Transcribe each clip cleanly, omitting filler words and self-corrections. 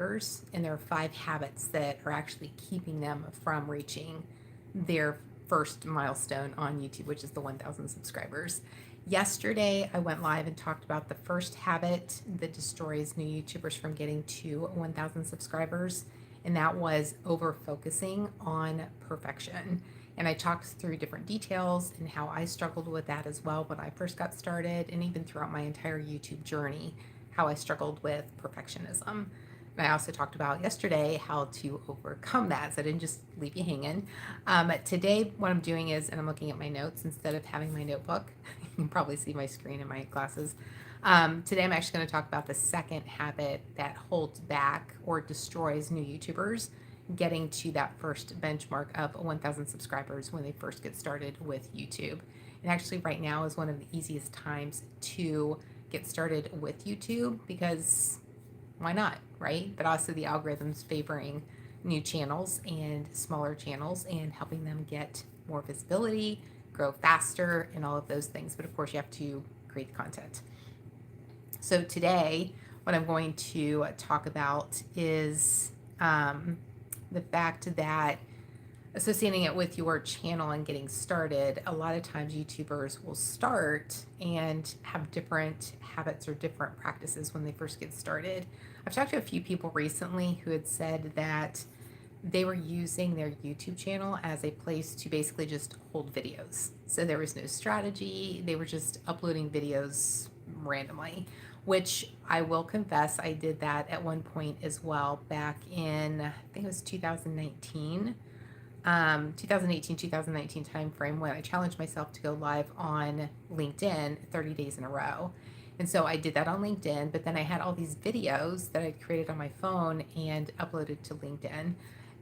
subscribers, and there are 5 habits that are actually keeping them from reaching their first milestone on YouTube, which is the 1,000 subscribers. Yesterday, I went live and talked about the first habit that destroys new YouTubers from getting to 1,000 subscribers, and that was over focusing on perfection. And I talked through different details and how I struggled with that as well when I first got started, and even throughout my entire YouTube journey, how I struggled with perfectionism. And I also talked about yesterday how to overcome that, so I didn't just leave you hanging. Today, what I'm doing is, and I'm looking at my notes instead of having my notebook. You can probably see my screen in my glasses. Today, I'm actually going to talk about the second habit that holds back or destroys new YouTubers getting to that first benchmark of 1,000 subscribers when they first get started with YouTube. And actually, right now is one of the easiest times to get started with YouTube because why not, right? But also the algorithms favoring new channels and smaller channels and helping them get more visibility, grow faster, and all of those things. But of course, you have to create the content. So today, what I'm going to talk about is the fact that associating it with your channel and getting started, a lot of times YouTubers will start and have different habits or different practices when they first get started. I've talked to a few people recently who had said that they were using their YouTube channel as a place to basically just hold videos. So there was no strategy, they were just uploading videos randomly, which I will confess I did that at one point as well back in, I think it was 2019. 2018-2019 timeframe when I challenged myself to go live on LinkedIn 30 days in a row. And so I did that on LinkedIn, but then I had all these videos that I'd created on my phone and uploaded to LinkedIn.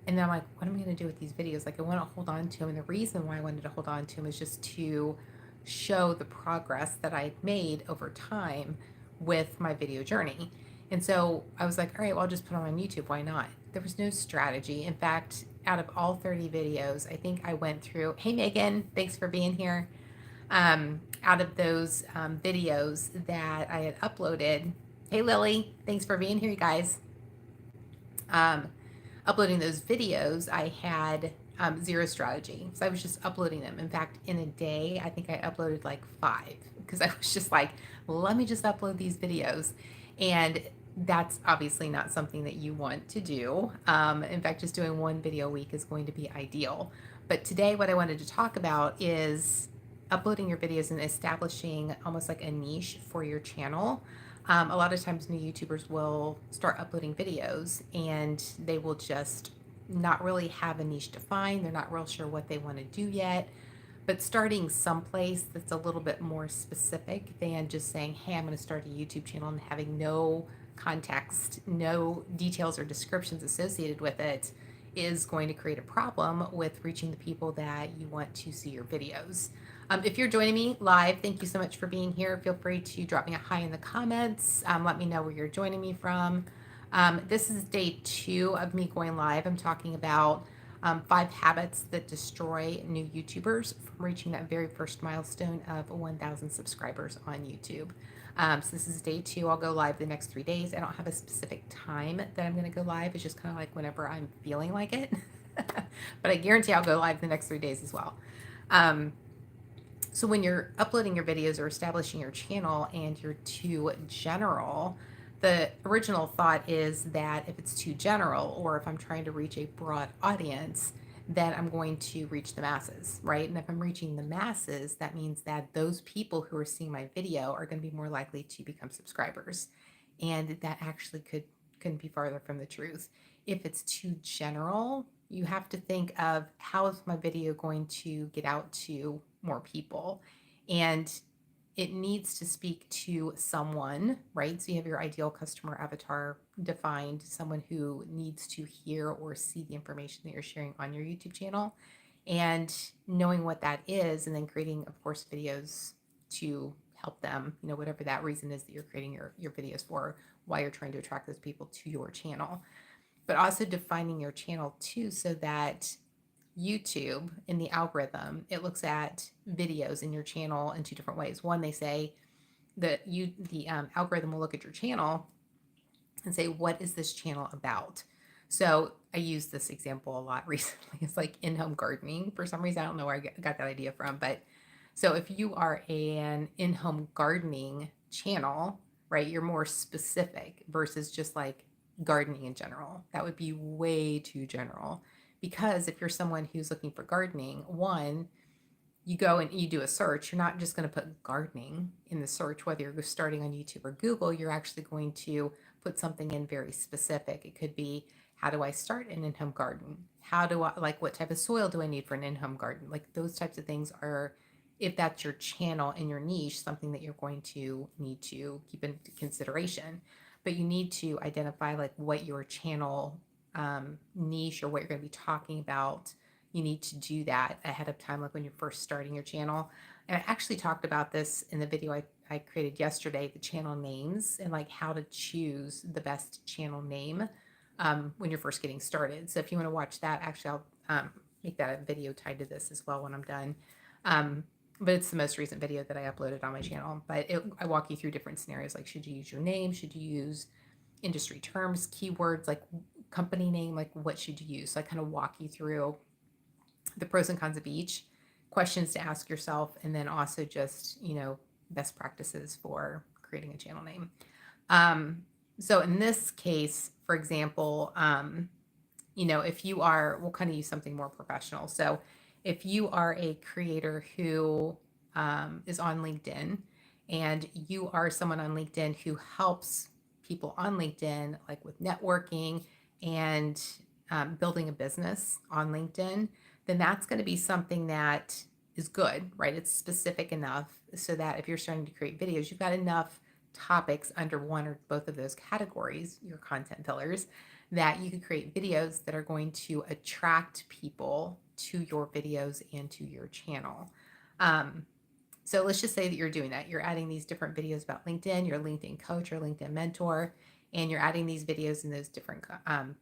And then I'm like, what am I going to do with these videos? Like, I want to hold on to them. And the reason why I wanted to hold on to them is just to show the progress that I made over time with my video journey. And so I was like, all right, well, I'll just put them on YouTube. Why not? There was no strategy. In fact, out of all 30 videos, I think I went through, hey, Megan, thanks for being here. Out of those videos that I had uploaded, hey, Lily, thanks for being here, you guys. Uploading those videos, I had zero strategy. So I was just uploading them. In fact, in a day, I think I uploaded like 5 because I was just like, let me just upload these videos. And that's obviously not something that you want to do. In fact, just doing one video a week is going to be ideal. But today, what I wanted to talk about is uploading your videos and establishing almost like a niche for your channel. A lot of times new YouTubers will start uploading videos and they will just not really have a niche defined. They're not real sure what they want to do yet. But starting someplace that's a little bit more specific than just saying, hey, I'm going to start a YouTube channel and having no context, no details or descriptions associated with it is going to create a problem with reaching the people that you want to see your videos. If you're joining me live, thank you so much for being here. Feel free to drop me a hi in the comments. Let me know where you're joining me from. This is day 2 of me going live. I'm talking about 5 habits that destroy new YouTubers from reaching that very first milestone of 1,000 subscribers on YouTube. So this is day 2. I'll go live the next 3 days. I don't have a specific time that I'm going to go live. It's just kind of like whenever I'm feeling like it. But I guarantee I'll go live the next 3 days as well. So when you're uploading your videos or establishing your channel and you're too general, the original thought is that if it's too general or if I'm trying to reach a broad audience, then I'm going to reach the masses, right? And if I'm reaching the masses, that means that those people who are seeing my video are going to be more likely to become subscribers. And that actually couldn't be farther from the truth. If it's too general, you have to think of how is my video going to get out to more people, and it needs to speak to someone, right? So you have your ideal customer avatar defined, someone who needs to hear or see the information that you're sharing on your YouTube channel, and knowing what that is, and then creating, of course, videos to help them, whatever that reason is that you're creating your videos for, why you're trying to attract those people to your channel. But also defining your channel too, so that YouTube in the algorithm, it looks at videos in your channel in 2 different ways. One, they say that the algorithm will look at your channel and say, what is this channel about? So I use this example a lot recently. It's like in-home gardening. For some reason, I don't know where I got that idea from, but so if you are an in-home gardening channel, right, you're more specific versus just like gardening in general. That would be way too general. Because if you're someone who's looking for gardening, one, you go and you do a search, you're not just going to put gardening in the search, whether you're starting on YouTube or Google, you're actually going to put something in very specific. It could be, how do I start an in-home garden? How do I, like, what type of soil do I need for an in-home garden? Like those types of things are, if that's your channel and your niche, something that you're going to need to keep in consideration. But you need to identify like what your channel niche or what you're going to be talking about. You need to do that ahead of time, like when you're first starting your channel. And I actually talked about this in the video I created yesterday, the channel names and like how to choose the best channel name when you're first getting started. So if you want to watch that, actually I'll make that a video tied to this as well when I'm done. But it's the most recent video that I uploaded on my channel. But I walk you through different scenarios, like should you use your name? Should you use industry terms, keywords, like company name, like what should you use? So I kind of walk you through the pros and cons of each, questions to ask yourself, and then also just, best practices for creating a channel name. So in this case, for example, if you are, we'll kind of use something more professional. So if you are a creator who is on LinkedIn and you are someone on LinkedIn who helps people on LinkedIn, like with networking and building a business on LinkedIn, then that's going to be something that is good, right? It's specific enough so that if you're starting to create videos, you've got enough topics under one or both of those categories, your content pillars, that you could create videos that are going to attract people to your videos and to your channel. So let's just say that you're doing that. You're adding these different videos about LinkedIn, you're a LinkedIn coach or LinkedIn mentor, and you're adding these videos in those different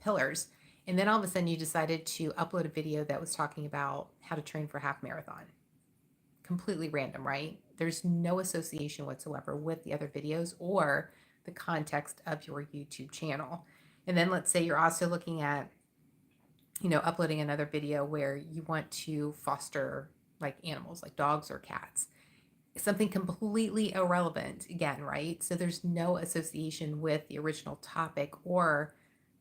pillars. And then all of a sudden you decided to upload a video that was talking about how to train for a half marathon. Completely random, right? There's no association whatsoever with the other videos or the context of your YouTube channel. And then let's say you're also looking at, uploading another video where you want to foster like animals, like dogs or cats. Something completely irrelevant again, right? So there's no association with the original topic or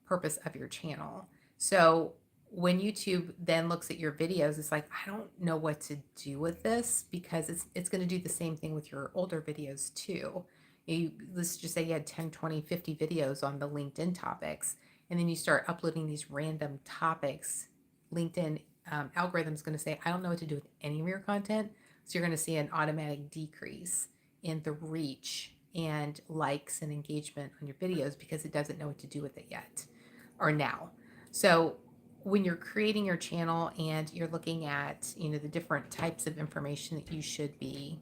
purpose of your channel. So when YouTube then looks at your videos, it's like, I don't know what to do with this because it's going to do the same thing with your older videos too. Let's just say you had 10, 20, 50 videos on the LinkedIn topics, and then you start uploading these random topics. LinkedIn algorithm's going to say, I don't know what to do with any of your content. So you're going to see an automatic decrease in the reach and likes and engagement on your videos because it doesn't know what to do with it yet or now. So when you're creating your channel and you're looking at, the different types of information that you should be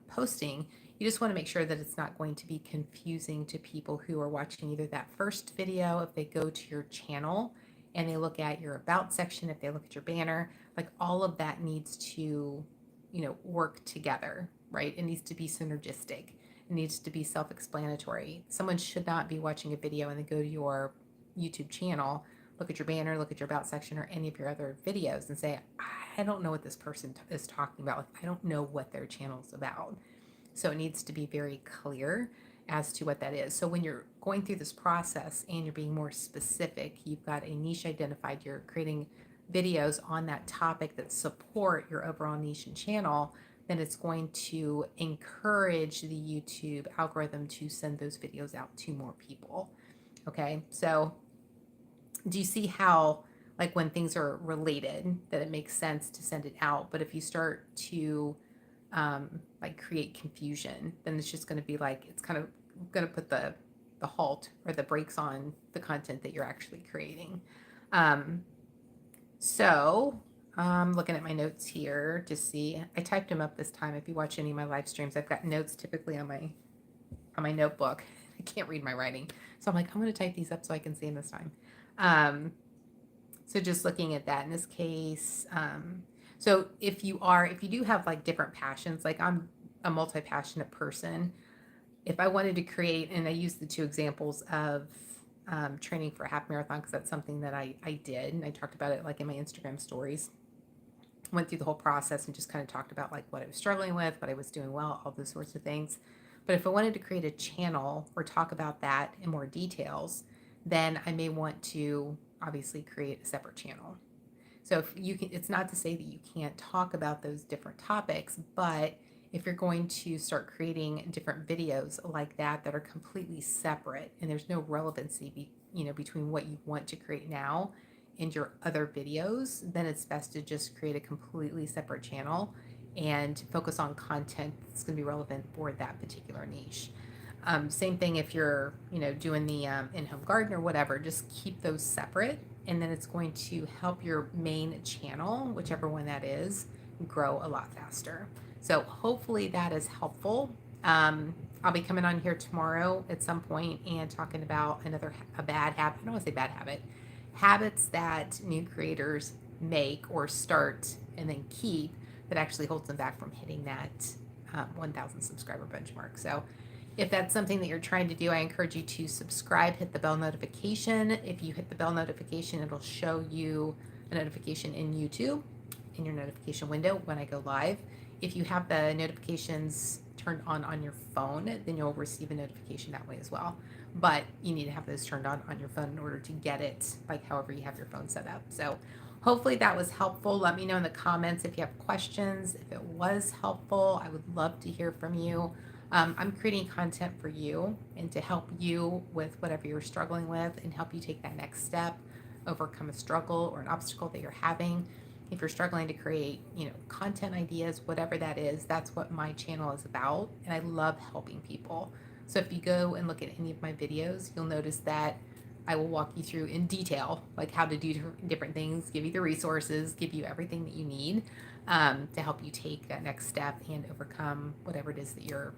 posting, you just want to make sure that it's not going to be confusing to people who are watching either that first video, if they go to your channel and they look at your about section, if they look at your banner, like all of that needs to, work together, right? It needs to be synergistic. It needs to be self-explanatory. Someone should not be watching a video and then go to your YouTube channel, look at your banner, look at your about section or any of your other videos and say, I don't know what this person is talking about. Like, I don't know what their channel's about. So it needs to be very clear as to what that is. So when you're going through this process and you're being more specific, you've got a niche identified, you're creating videos on that topic that support your overall niche and channel, then it's going to encourage the YouTube algorithm to send those videos out to more people. Okay, so do you see how, like, when things are related, that it makes sense to send it out? But if you start to like create confusion, then it's just going to be like, it's kind of going to put the halt or the brakes on the content that you're actually creating. So I'm looking at my notes here to see. I typed them up this time. If you watch any of my live streams, I've got notes typically on my notebook. I can't read my writing, so I'm like, I'm going to type these up so I can see them this time. So just looking at that in this case. So if you do have like different passions, like I'm a multi-passionate person, if I wanted to create, and I used the two examples of training for a half marathon because that's something that I did, and I talked about it like in my Instagram stories. Went through the whole process and just kind of talked about like what I was struggling with, what I was doing well, all those sorts of things. But if I wanted to create a channel or talk about that in more details, then I may want to obviously create a separate channel. So if you can, it's not to say that you can't talk about those different topics, but if you're going to start creating different videos like that that are completely separate and there's no relevancy between what you want to create now and your other videos, then it's best to just create a completely separate channel and focus on content that's going to be relevant for that particular niche. Same thing if you're, doing the in-home garden or whatever, just keep those separate, and then it's going to help your main channel, whichever one that is, grow a lot faster. So hopefully that is helpful. I'll be coming on here tomorrow at some point and talking about a bad habit. I don't want to say bad habit. Habits that new creators make or start and then keep that actually holds them back from hitting that 1,000 subscriber benchmark. So if that's something that you're trying to do, I encourage you to subscribe, hit the bell notification. If you hit the bell notification, it'll show you a notification in YouTube in your notification window when I go live. If you have the notifications turned on your phone, then you'll receive a notification that way as well. But you need to have those turned on your phone in order to get it, like however you have your phone set up. So hopefully that was helpful. Let me know in the comments if you have questions. If it was helpful, I would love to hear from you. I'm creating content for you and to help you with whatever you're struggling with and help you take that next step, overcome a struggle or an obstacle that you're having. If you're struggling to create, content ideas, whatever that is, that's what my channel is about. And I love helping people. So if you go and look at any of my videos, you'll notice that I will walk you through in detail, like how to do different things, give you the resources, give you everything that you need to help you take that next step and overcome whatever it is that you're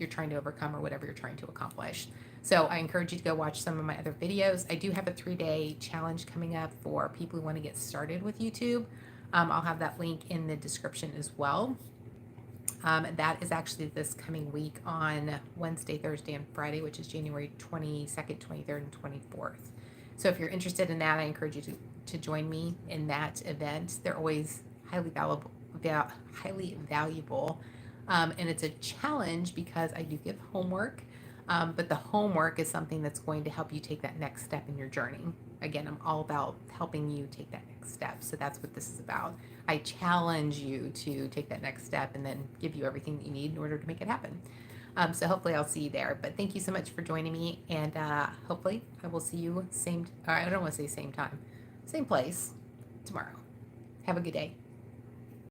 trying to overcome or whatever you're trying to accomplish. So I encourage you to go watch some of my other videos. I do have a 3-day challenge coming up for people who want to get started with YouTube. I'll have that link in the description as well. That is actually this coming week on Wednesday, Thursday, and Friday, which is January 22nd, 23rd, and 24th. So if you're interested in that, I encourage you to join me in that event. They're always highly valuable. And it's a challenge because I do give homework, but the homework is something that's going to help you take that next step in your journey. Again, I'm all about helping you take that next step. So that's what this is about. I challenge you to take that next step and then give you everything that you need in order to make it happen. So hopefully I'll see you there. But thank you so much for joining me. And hopefully I will see you I don't want to say same time, same place tomorrow. Have a good day.